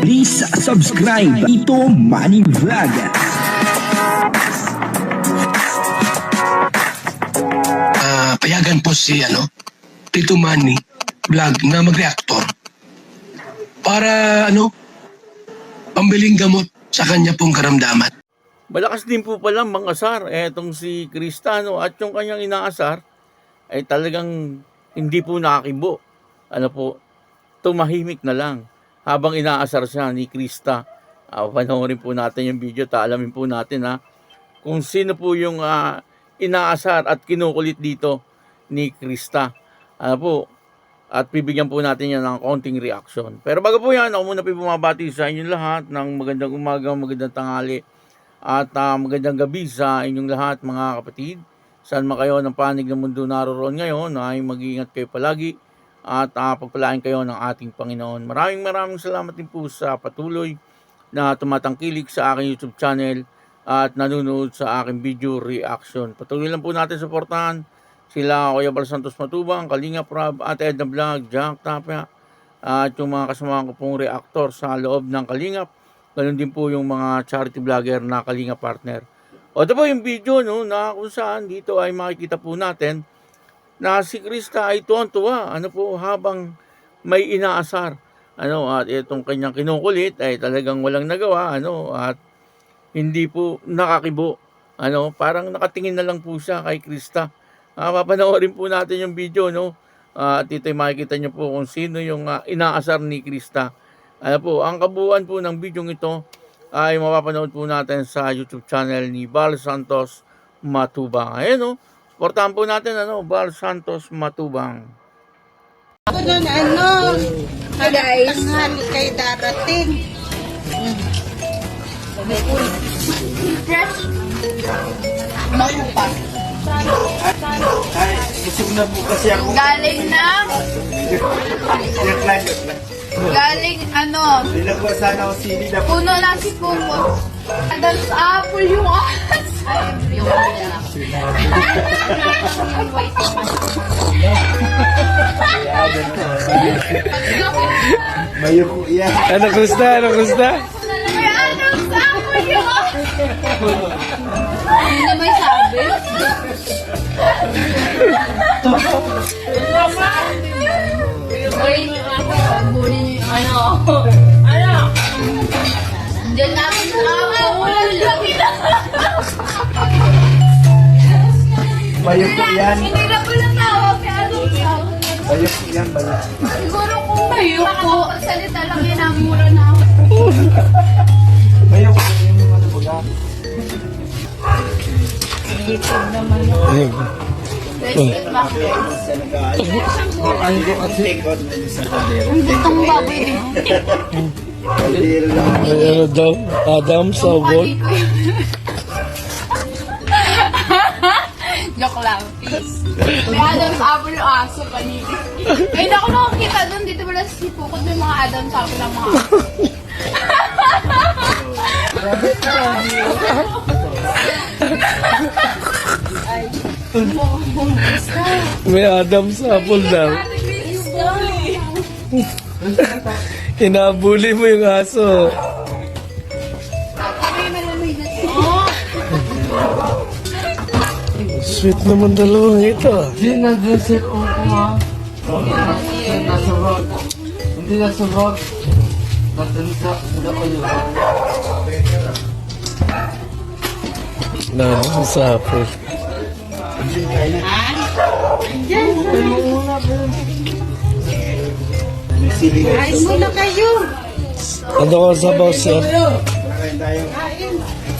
Please subscribe Tito Manny Vlog. Payagan po si Tito Manny Vlog na mag-reactor para pambiling gamot sa kanya pong karamdaman. Malakas din po palang mangasar etong si Krista, at yung kanyang inaasar ay talagang hindi po nakakibo. Tumahimik na lang habang inaasar siya ni Krista. Panoorin po natin yung video, alamin po natin kung sino po yung inaasar at kinukulit dito ni Krista. At bibigyan po natin yan ng konting reaction. Pero bago po yan, ako muna po bumabati sa inyong lahat ng magandang umaga, magandang tanghali, at magandang gabi sa inyong lahat mga kapatid. Saan man kayo ng panig ng mundo naroon ngayon, ay mag-iingat kayo palagi at pagpalain kayo ng ating Panginoon. Maraming salamat din po sa patuloy na tumatangkilik sa aking YouTube channel at nanonood sa aking video reaction. Patuloy lang po natin suportahan sila Kuya Bal Santos Matubang, Kalinga Prab, Ate Edna Vlog, Jack Tapia, at yung mga kasama ko pong reactor sa loob ng Kalingap. Ganun din po yung mga charity vlogger na Kalinga partner. O ito po yung video na kung saan dito ay makikita po natin na si Krista ay tuwan-tuwa habang may inaasar. At itong kanyang kinukulit ay talagang walang nagawa at hindi po nakakibo. Parang nakatingin na lang po siya kay Krista. Papanoorin po natin yung video at dito ay makikita niyo po kung sino yung inaasar ni Krista. Ang kabuuan po ng video ito ay mapapanood po natin sa YouTube channel ni Bal Santos Matubang. Ayan supportahan po natin Bal Santos Matubang. Hi guys, tanghali kayo darating. Fresh. Ay, busog na po kasi ako. Galing na. Galing Bilang ko sana ako sili na po. puno lang si Pumo. Adam's apple yung as. Mayo po yan. Ano gusta? May Adam's apple yung as. Hindi na may sabi. Bulin niyo Diyan natin sa apple. Mayo po yan. Hindi na pala tawag kay Adam's apple. Mayo po yan. Mayo. Siguro kung mayo ko, salita lang yan, mura na ako. Mayo po yan yung ano po yan. Ano ko kasi take out na yung sa kaldero. Itong baboy din. Kaldero lang. Ano daw? Adam Sabon? Joke lang, peace. May Adam's apple yung aso kanina. Ay, hindi ako nakakita doon. Dito wala sa sipukot. May mga Adam's apple ang mga aso. May Adam Sabon daw. Hinabuli mo yung aso. Sweet naman dalawang ito. Hindi nag-reset ako nasa road. Hindi nasa road. Natansa. Hindi ako yun. Ang sapol. Ayos muna kayo. Ano ka sabaw siya? Kakain tayo.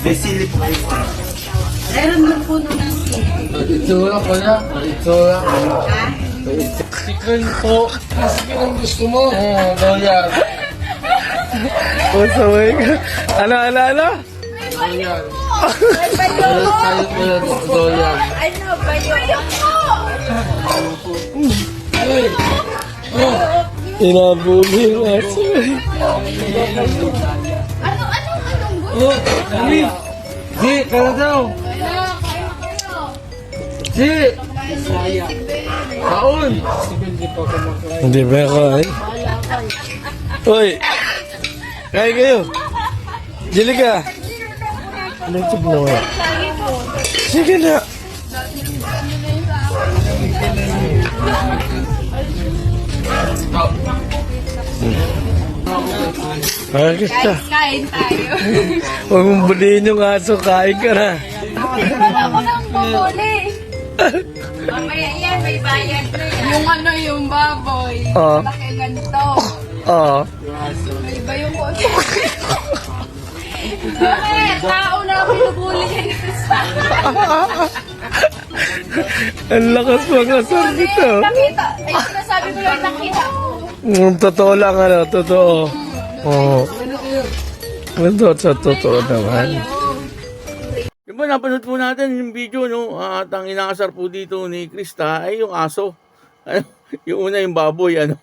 May sili po kayo. Meron lang po nung Itsura ko na. Itsura. Chicken po. Sige ang gusto mo. Oo, doyan. O, saway ka. Ano? Doyan. Ay, bayo mo! Sayot mo yan. Doyan. Ano, bayo mo! Hinabuli yung aso. Anong Oh, Ami. Si, kaya daw. Si. Kaon. Hindi ba ako ay? Uy! Kain kayo. Dili ka. Anong tip na wala? Sige na. Bakit ka? Kain tayo. Huwag mong bulihin yung aso. Kain ka na. Wala ko nang bumuli. Mamaya yan, may bayad na yan. Yung ano, yung baboy. Oo. Laki ganito. Oo. May iba yung koto. Bakit? Tao na pinubuli yan. Ang lakas mga asar dito. Nakita. Ay, sinasabi ko lang nakita ko. Totoo lang ano. Totoo. Oo. Totoo naman. Yung po, napanood po natin yung video, no? At ang inaasar po dito ni Krista ay yung aso. Ano? Yung una yung baboy, ano?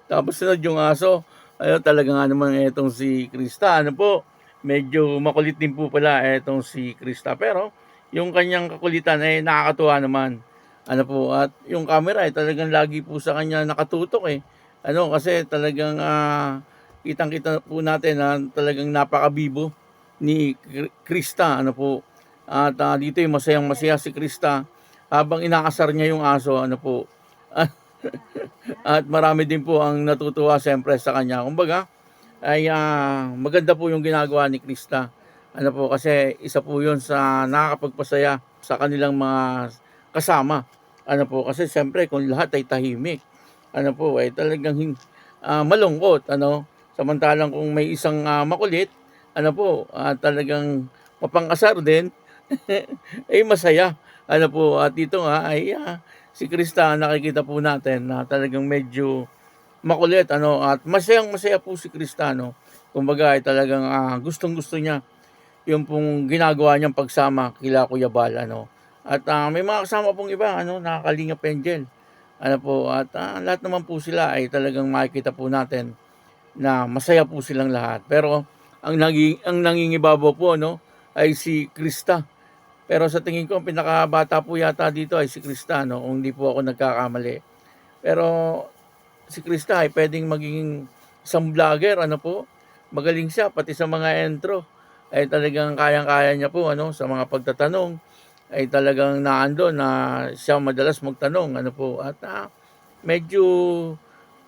Tapos sunod yung aso. Ano, talaga nga naman itong si Krista, ano po? Medyo makulit din po pala itong si Krista. Pero yung kanyang kakulitan ay nakakatuwa naman. Ano po, at yung camera ay talagang lagi po sa kanya nakatutok eh. Ano, kasi talagang kitang-kita po natin na talagang napakabibo ni Krista, ano po. At dito yung masayang-masaya si Krista habang inaasar niya yung aso, ano po. At marami din po ang natutuwa siyempre sa kanya. Kumbaga, ay maganda po yung ginagawa ni Krista. Ano po, kasi isa po yun sa nakakapagpasaya sa kanilang mga kasama. Ano po, kasi siyempre kung lahat ay tahimik, ano po, ay talagang malungkot, ano. Samantalang kung may isang makulit, ano po, talagang mapang-asar din, ay masaya. Ano po, at dito nga ay si Krista, nakikita po natin na talagang medyo makulit, ano, at masayang-masaya po si Krista, no. Kumbaga ay talagang gustong-gusto niya yung pong ginagawa niyang pagsama kila Kuya Bal, ano. At may mga kasama pong iba, ano, nakakalingap Angel. Ano po, at lahat naman po sila ay talagang makikita po natin na masaya po silang lahat. Pero ang nangingibabaw po, no, ay si Krista. Pero sa tingin ko, ang pinakabata po yata dito ay si Krista, no, kung hindi po ako nagkakamali. Pero si Krista ay pwedeng maging isang vlogger, ano po. Magaling siya, pati sa mga intro. Ay talagang kayang-kaya niya po, ano, sa mga pagtatanong. Ay talagang naando na siya madalas magtanong, ano po. At medyo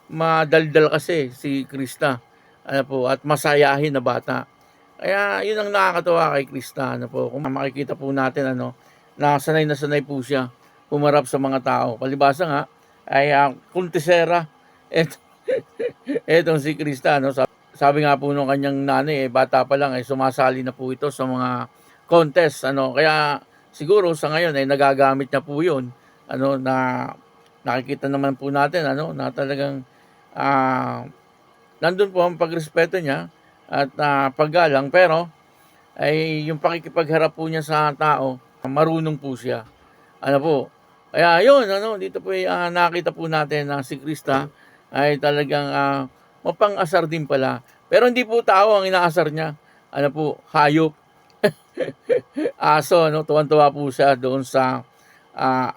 madaldal kasi si Krista, ano po, at masayahin na bata. Kaya yun ang nakakatawa kay Krista, ano po. Kung makikita po natin, ano, na sanay po siya humarap sa mga tao. Palibasa nga ay kultisera etong si Krista, no. Sabi nga po nung kanyang nanay, bata pa lang ay sumasali na po ito sa mga contest, ano. Kaya siguro sa ngayon ay nagagamit niya po 'yun, ano, na nakikita naman po natin, ano, na talagang nandun po ang pagrespeto niya at paggalang, pero ay yung pakikipagharap po niya sa tao, marunong po siya. Ano po? Kaya yun, ano, dito po nakita po natin na si Krista ay talagang mapang-asar din pala. Pero hindi po tao ang inaasar niya. Ano po, hayop. Aso, ano, tuwan-tuwa po siya doon sa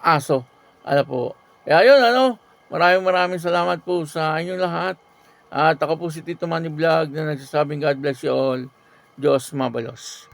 aso. Ano po. Kaya yun, ano, maraming salamat po sa inyong lahat. At ako po si Tito Manny Vlog na nagsasabing God bless you all. Diyos mabalos.